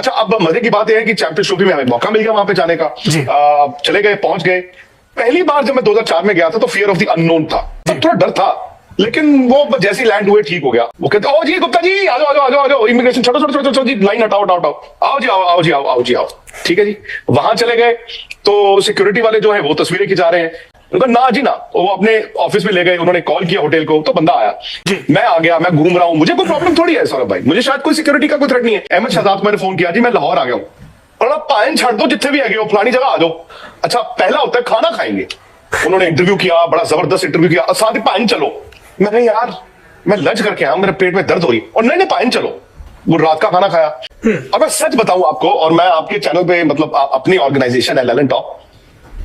अच्छा, अब मजे की बात यह है कि चैंपियंस ट्रॉफी में हमें मौका मिल गया वहां पे जाने का। चले गए, पहुंच गए। पहली बार जब मैं 2004 में गया था तो फियर ऑफ द अननोन था, तब थोड़ा डर था, लेकिन वो जैसे लैंड हुए ठीक हो गया। वो कहते ओ जी गुप्ता जी आ जाओ आ जाओ आ जाओ आ जाओ, इमिग्रेशन छोड़ो छोड़ो छोड़ो जी, लाइन हटाओ हटाओ हटाओ, आओ जी आओ आओ जी आओ आओ जी आओ। ठीक है जी, वहां चले गए तो सिक्योरिटी वाले जो है वो तस्वीरें खिंचा रहे हैं। उनका ना जी ना, वो अपने ऑफिस में ले गए, उन्होंने कॉल किया होटल को, तो बंदा आया, मैं आ गया, मैं घूम रहा हूँ, मुझे कोई प्रॉब्लम थोड़ी है सौरभ भाई, मुझे शायद कोई सिक्योरिटी का कोई थ्रेट नहीं है। अहमद शहजाद को मैंने फोन किया, जी मैं लाहौर आ गया हूँ, और पायन छाड़ दो जितने भी है हो, फलानी जगह आ जाओ। अच्छा, पहला होता है खाना खाएंगे। उन्होंने इंटरव्यू किया, बड़ा जबरदस्त इंटरव्यू किया, और साथ ही पायन चलो। मैंने यार मैं लंच करके आया, मेरे पेट में दर्द हो रही, और नहीं पायन चलो। वो रात का खाना खाया। और मैं सच बताऊं आपको, और मैं आपके चैनल पे मतलब अपनी ऑर्गेनाइजेशन है ललन टॉप,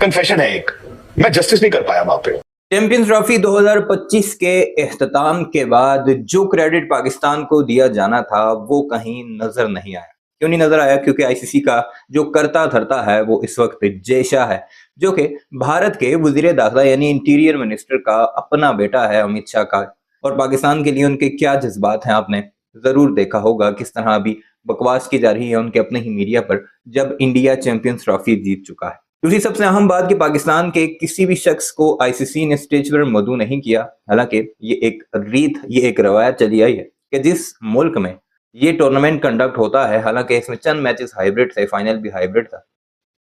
कन्फेशन है एक, मैं जस्टिस नहीं कर पाया वहां पे। चैंपियंस ट्रॉफी 2025 के इख्तिताम के बाद जो क्रेडिट पाकिस्तान को दिया जाना था वो कहीं नजर नहीं आया। क्यों नहीं नजर आया? क्योंकि आईसीसी का जो करता धरता है वो इस वक्त जय शाह है, जो कि भारत के वजीर दाखिला यानी इंटीरियर मिनिस्टर का अपना बेटा है, अमित शाह का। और पाकिस्तान के लिए उनके क्या जज्बात हैं आपने जरूर देखा होगा, किस तरह अभी बकवास की जा रही है उनके अपने ही मीडिया पर जब इंडिया चैंपियंस ट्रॉफी जीत चुका है। दूसरी सबसे अहम बात कि पाकिस्तान के किसी भी शख्स को आईसीसी ने स्टेज पर मदऊ नहीं किया। हालांकि ये एक रीत, ये एक रवायत चली आई है कि जिस मुल्क में ये टूर्नामेंट कंडक्ट होता है, हालांकि इसमें चंद मैचेस हाइब्रिड थे, फाइनल भी हाइब्रिड था,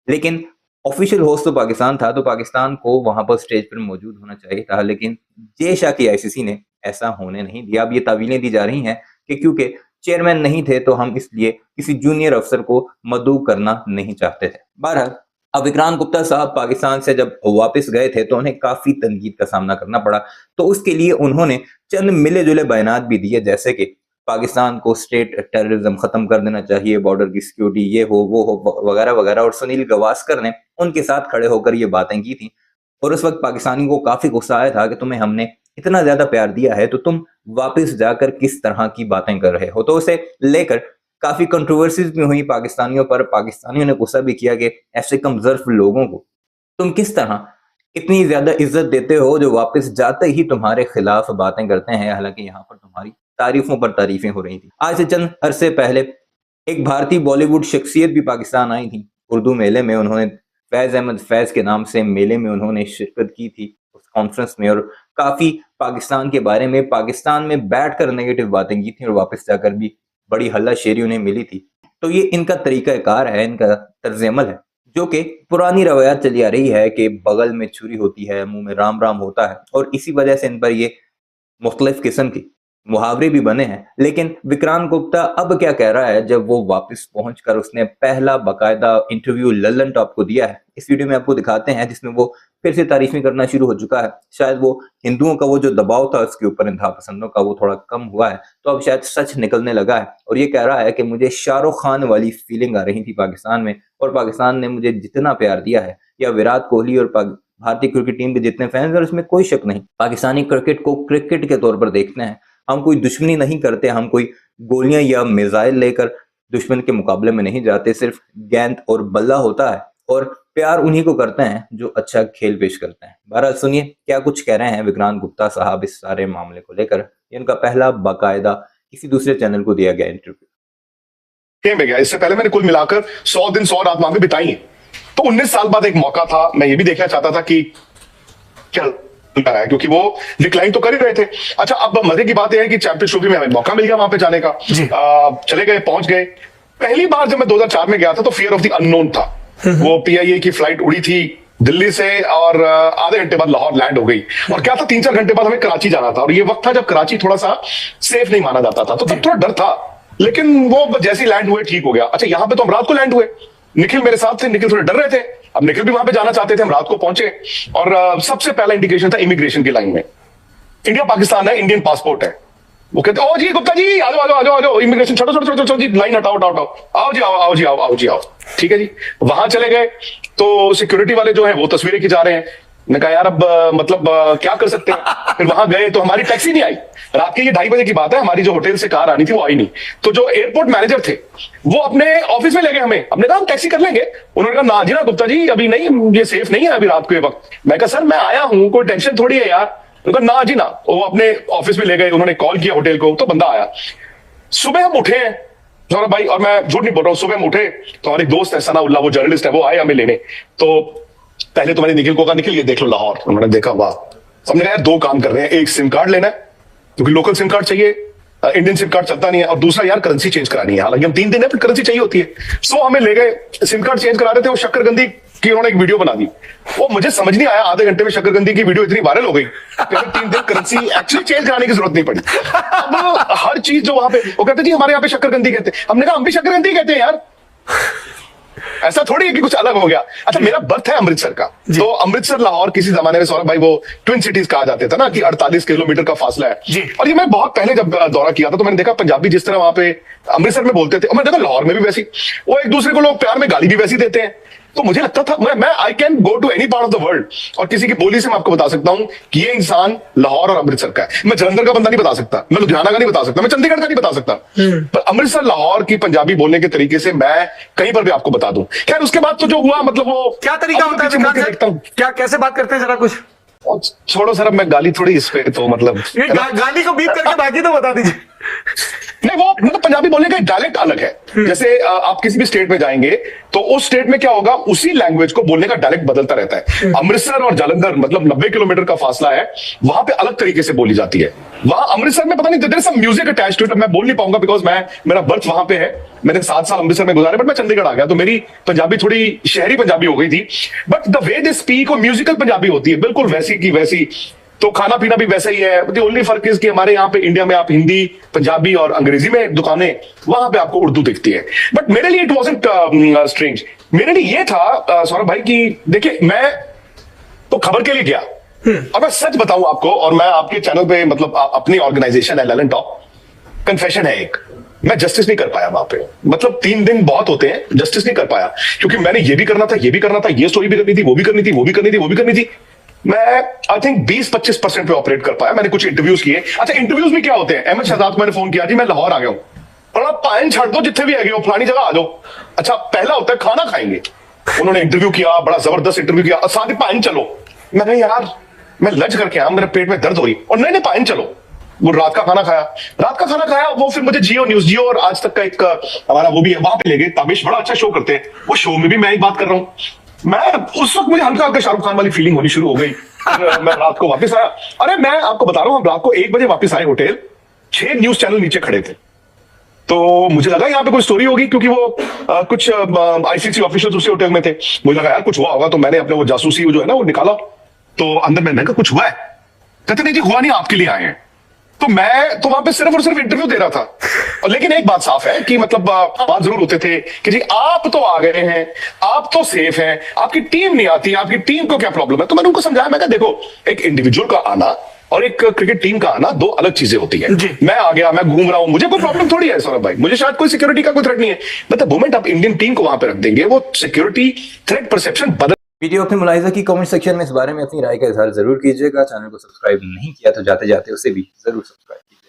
लेकिन ऑफिशियल होस्ट तो पाकिस्तान था, तो पाकिस्तान को वहां पर स्टेज पर मौजूद होना चाहिए था। लेकिन जय शाह की आईसीसी ने ऐसा होने नहीं दिया। अब ये तावीलें दी जा रही हैं कि क्योंकि चेयरमैन नहीं थे तो हम इसलिए किसी जूनियर अफसर को मदऊ करना नहीं चाहते थे। बहरहाल अब विक्रांत गुप्ता साहब पाकिस्तान से जब वापस गए थे तो उन्हें काफी तनकीद का सामना करना पड़ा। तो उसके लिए उन्होंने चंद मिले जुले बयानात भी दिए, जैसे कि पाकिस्तान को स्टेट टेररिज्म खत्म कर देना चाहिए, बॉर्डर की सिक्योरिटी ये हो वो हो वगैरह वगैरह। और सुनील गावस्कर ने उनके साथ खड़े होकर ये बातें की थी। और उस वक्त पाकिस्तानी को काफी गुस्सा आया था कि तुम्हें हमने इतना ज्यादा प्यार दिया है तो तुम वापस जाकर किस तरह की बातें कर रहे हो। तो उसे लेकर काफी कंट्रोवर्सीज भी हुई पाकिस्तानियों पर। पाकिस्तानियों ने गुस्सा भी किया कि ऐसे कमजोर लोगों को तुम किस तरह इतनी ज्यादा इज्जत देते हो जो वापस जाते ही तुम्हारे खिलाफ बातें करते हैं। हालांकि यहाँ पर तुम्हारी तारीफों पर तारीफें हो रही थी। आज से चंद अरसे पहले एक भारतीय बॉलीवुड शख्सियत भी पाकिस्तान आई थी उर्दू मेले में। उन्होंने फैज अहमद फैज के नाम से मेले में उन्होंने शिरकत की थी उस कॉन्फ्रेंस में, और काफी पाकिस्तान के बारे में, पाकिस्तान में बैठकर नेगेटिव बातें की थी, और वापस जाकर भी बड़ी हल्लाशेरी उन्हें मिली थी। तो ये इनका तरीकाकार है, इनका तर्ज-ए-अमल है, जो कि पुरानी रवायत चली आ रही है कि बगल में छुरी होती है, मुंह में राम राम होता है, और इसी वजह से इन पर ये मुख्तलिफ किस्म की मुहावरे भी बने हैं। लेकिन विक्रांत गुप्ता अब क्या कह रहा है, जब वो वापस पहुंचकर उसने पहला बाकायदा इंटरव्यू ललन टॉप को दिया है, इस वीडियो में आपको दिखाते हैं, जिसमें वो फिर से तारीफें करना शुरू हो चुका है। शायद वो हिंदुओं का वो जो दबाव था उसके ऊपर, इंतहा पसंदों का, वो थोड़ा कम हुआ है, तो अब शायद सच निकलने लगा है। और ये कह रहा है कि मुझे शाहरुख खान वाली फीलिंग आ रही थी पाकिस्तान में, और पाकिस्तान ने मुझे जितना प्यार दिया है, या विराट कोहली और भारतीय क्रिकेट टीम के जितने फैंस हैं, उसमें कोई शक नहीं, पाकिस्तानी क्रिकेट को क्रिकेट के तौर पर देखते हैं। हम कोई दुश्मनी नहीं करते, हम कोई गोलियां या मिसाइल लेकर दुश्मन के मुकाबले में नहीं जाते, सिर्फ गेंद और बल्ला होता है, और प्यार उन्हीं को करते हैं जो अच्छा खेल पेश करते हैं। बहरहाल सुनिए क्या कुछ कह रहे हैं विक्रांत गुप्ता साहब इस सारे मामले को लेकर। इनका पहला बाकायदा किसी दूसरे चैनल को दिया गया इंटरव्यू में गया। इससे पहले मैंने कुल मिलाकर 100 दिन 100 रात वहां पे बिताई है। तो 19 साल बाद एक मौका था, मैं ये भी देखना चाहता था कि क्या है, क्योंकि वो डिक्लाइन तो कर ही रहे थे। अच्छा, अब मजे की बात यह है कि चैंपियंस ट्रॉफी में हमें मौका मिल गया वहां पे जाने का। चले गए, पहुंच गए। पहली बार जब मैं 2004 में गया था तो फियर ऑफ द अननोन था। वो पीआईए की फ्लाइट उड़ी थी दिल्ली से, और आधे घंटे बाद लाहौर लैंड हो गई। और क्या था, 3-4 घंटे बाद हमें कराची जाना था, और ये वक्त था जब कराची थोड़ा सा सेफ नहीं माना जाता था, तो तब थोड़ा डर था, लेकिन वो जैसे लैंड हुए ठीक हो गया। अच्छा, यहां पे तो हम रात को लैंड हुए, निखिल मेरे साथ थे, निखिल थोड़े डर रहे थे। अब निखिल भी वहां पे जाना चाहते थे, हम रात को पहुंचे, और सबसे पहला इंडिकेशन था इमिग्रेशन की लाइन में, इंडिया पाकिस्तान है, इंडियन पासपोर्ट है। वो कहते ओ जी गुप्ता जी आ जाओ आ जाओ आ जाओ आ जाओ, इमिग्रेशन छोड़ो छोड़ो छोड़ो जी, लाइन हटाओ हटाओ हटाओ, आओ जी आओ आओ जी आओ आओ जी आओ। ठीक है जी, वहां चले गए तो सिक्योरिटी वाले जो है वो तस्वीरें खिंचा रहे हैं। मैंने कहा यार अब मतलब क्या कर सकते हैं। फिर वहां गए तो हमारी टैक्सी नहीं आई, रात के ये 2:30 बजे की बात है, हमारी जो होटल से कार आनी थी वो आई नहीं। तो जो एयरपोर्ट मैनेजर थे वो अपने ऑफिस में ले गए हमें, हमने कहा हम टैक्सी कर लेंगे। उन्होंने कहा ना जी ना गुप्ता जी अभी नहीं, ये सेफ नहीं है अभी रात के वक्त। मैं कहा सर मैं आया हूं, कोई टेंशन थोड़ी है यार। उन्होंने कहा ना जी ना, वो अपने ऑफिस में ले गए, उन्होंने कॉल किया होटल को, तो बंदा आया। सुबह हम उठे हैं, सौरभ भाई, और मैं झूठ नहीं बोल रहा हूँ, सुबह हम उठे तो हमारे दोस्त है सनाउल्लाह, वो जर्नलिस्ट है, वो आए हमें लेने। तो पहले तो मैंने निखिल को कहा, निखिल ये देख लो लाहौर। उन्होंने देखा, वाह। हमने कहा यार दो काम कर रहे हैं, एक सिम कार्ड लेना है क्योंकि लोकल सिम कार्ड चाहिए, इंडियन सिम कार्ड चलता नहीं है, और दूसरा यार करेंसी चेंज करानी है। हालांकि हम 3 दिन है पर करेंसी चाहिए होती है। सो हमें ले गए, सिम कार्ड चेंज करा रहे थे, वो शक्करकंदी की उन्होंने एक वीडियो बना दी। वो मुझे समझ नहीं आया, आधे घंटे में शक्करकंदी की वीडियो इतनी वायरल हो गई कि 3 दिन करेंसी एक्चुअली चेंज कराने की जरूरत नहीं पड़ी। अब हर चीज जो वहां पे, वो कहते जी हमारे यहाँ पे शक्करकंदी कहते हैं। हमने कहा हम भी शक्करकंदी कहते हैं यार, ऐसा थोड़ी है कि कुछ अलग हो गया। अच्छा, मेरा बर्थ है अमृतसर का, तो अमृतसर लाहौर किसी जमाने में सौरभ भाई वो ट्विन सिटीज कहा जाता था ना, कि 48 किलोमीटर का फासला है जी। और ये मैं बहुत पहले जब दौरा किया था तो मैंने देखा पंजाबी जिस तरह वहां पे अमृतसर में बोलते थे, और मैंने देखा लाहौर में भी वैसी, वो एक दूसरे को लोग प्यार में गाली भी वैसी देते हैं। तो मुझे लगता था मैं I can go to any part of the world और किसी की बोली से मैं आपको बता सकता हूं कि ये इंसान लाहौर और अमृतसर का है। मैं जलंधर का बंदा नहीं बता सकता, मैं लुधियाना का नहीं बता सकता, मैं चंडीगढ़ का नहीं बता सकता, पर अमृतसर लाहौर की पंजाबी बोलने के तरीके से मैं कहीं पर भी आपको बता दूं। खैर उसके बाद तो जो हुआ, मतलब वो क्या तरीका होता है विकास देखता हूं, सर? क्या कैसे बात करते हैं जरा कुछ? छोड़ो सर, अब मैं गाली थोड़ी इस पे, तो मतलब ये गाली को बीप करके बाकी तो बता दीजिए। नहीं, वो मतलब पंजाबी बोलने का डायलेक्ट अलग है। जैसे आप किसी भी स्टेट में जाएंगे तो उस स्टेट में क्या होगा, उसी लैंग्वेज को बोलने का डायलेक्ट बदलता रहता है। अमृतसर और जालंधर मतलब 90 किलोमीटर का फासला है, वहां पे अलग तरीके से बोली जाती है। वहां अमृतसर में पता नहीं there is some music attached to it, मैं बोल नहीं पाऊंगा बिकॉज मेरा बर्थ वहां पे है। मैंने 7 साल अमृतसर में गुजारे, बट मैं चंडीगढ़ आ गया तो मेरी पंजाबी थोड़ी शहरी पंजाबी हो गई थी। But the way they speak और म्यूजिकल पंजाबी होती है बिल्कुल वैसी की वैसी। तो खाना पीना भी वैसा ही है। द ओनली फर्क इज कि हमारे यहाँ पे इंडिया में आप हिंदी, पंजाबी और अंग्रेजी में दुकानें, वहां पे आपको उर्दू दिखती है। बट मेरे लिए इट वाज़न्ट स्ट्रेंज। मेरे लिए ये था सौरभ भाई कि देखिए, मैं तो खबर के लिए गया और मैं सच बताऊं आपको, और मैं आपके चैनल पे मतलब अपनी ऑर्गेनाइजेशन है ललन टॉप, कन्फेशन है एक, मैं जस्टिस नहीं कर पाया वहां पे। मतलब 3 दिन बहुत होते हैं, जस्टिस नहीं कर पाया क्योंकि मैंने ये भी करना था, ये भी करना था, ये स्टोरी भी करनी थी, वो भी करनी थी, वो भी करनी थी, वो भी करनी थी। मैं आई थिंक 20-25% पे ऑपरेट कर पाया। मैंने कुछ इंटरव्यूज किए। अच्छा, इंटरव्यूज में क्या होते हैं, अहमद शहजाद को मैंने फोन किया, जी मैं लाहौर आ गया हूं, और आप पायन छाड़ दो जितने भी आ गए हो, फलानी जगह आ जाओ। अच्छा, पहला होता है खाना खाएंगे। उन्होंने इंटरव्यू किया, बड़ा जबरदस्त इंटरव्यू किया, और साथ ही पायन चलो। मैं कहा यार मैं लज करके आया, मेरे पेट में दर्द हो रही, और नहीं पायन चलो। वो रात का खाना खाया, वो फिर मुझे जियो न्यूज, जियो और आज तक का एक हमारा वो भी है, वहां पे ले गए। ताबिश बड़ा अच्छा शो करते हैं, वो शो में भी मैं एक बात कर रहा हूं। मैं उस वक्त मुझे हल्का हल्का शाहरुख खान वाली फीलिंग होनी शुरू हो गई। मैं रात को वापस आया, अरे मैं आपको बता रहा हूं, हम रात को 1 बजे वापस आए होटल, 6 न्यूज चैनल नीचे खड़े थे। तो मुझे लगा यहाँ पे कोई स्टोरी होगी क्योंकि वो कुछ आईसीसी ऑफिशियल्स उसी होटल में थे। मुझे लगा यार कुछ हुआ होगा, तो मैंने अपने वो जासूसी जो है ना वो निकाला, तो अंदर मैंने कहा कुछ हुआ है। कहते नहीं जी हुआ नहीं, आपके लिए आए हैं। तो मैं तो वहां पे सिर्फ और सिर्फ इंटरव्यू दे रहा था। और लेकिन एक बात साफ है कि मतलब बात जरूर होते थे कि जी आप तो आ गए हैं, आप तो सेफ हैं, आपकी टीम नहीं आती, आपकी टीम को क्या प्रॉब्लम है। तो मैंने उनको समझाया, मैं कहा देखो, एक इंडिविजुअल का आना और एक क्रिकेट टीम का आना 2 अलग चीजें होती है। मैं आ गया, मैं घूम रहा हूं, मुझे कोई प्रॉब्लम थोड़ी है सौरभ भाई, मुझे शायद कोई सिक्योरिटी का कोई थ्रेट नहीं है। मतलब मोमेंट आप इंडियन टीम को वहां पे रख देंगे, वो सिक्योरिटी थ्रेट परसेप्शन बदल। वीडियो अपने मुलाहिजा की कमेंट सेक्शन में इस बारे में अपनी राय का इजहार जरूर कीजिएगा। चैनल को सब्सक्राइब नहीं किया तो जाते जाते उसे भी जरूर सब्सक्राइब कीजिए।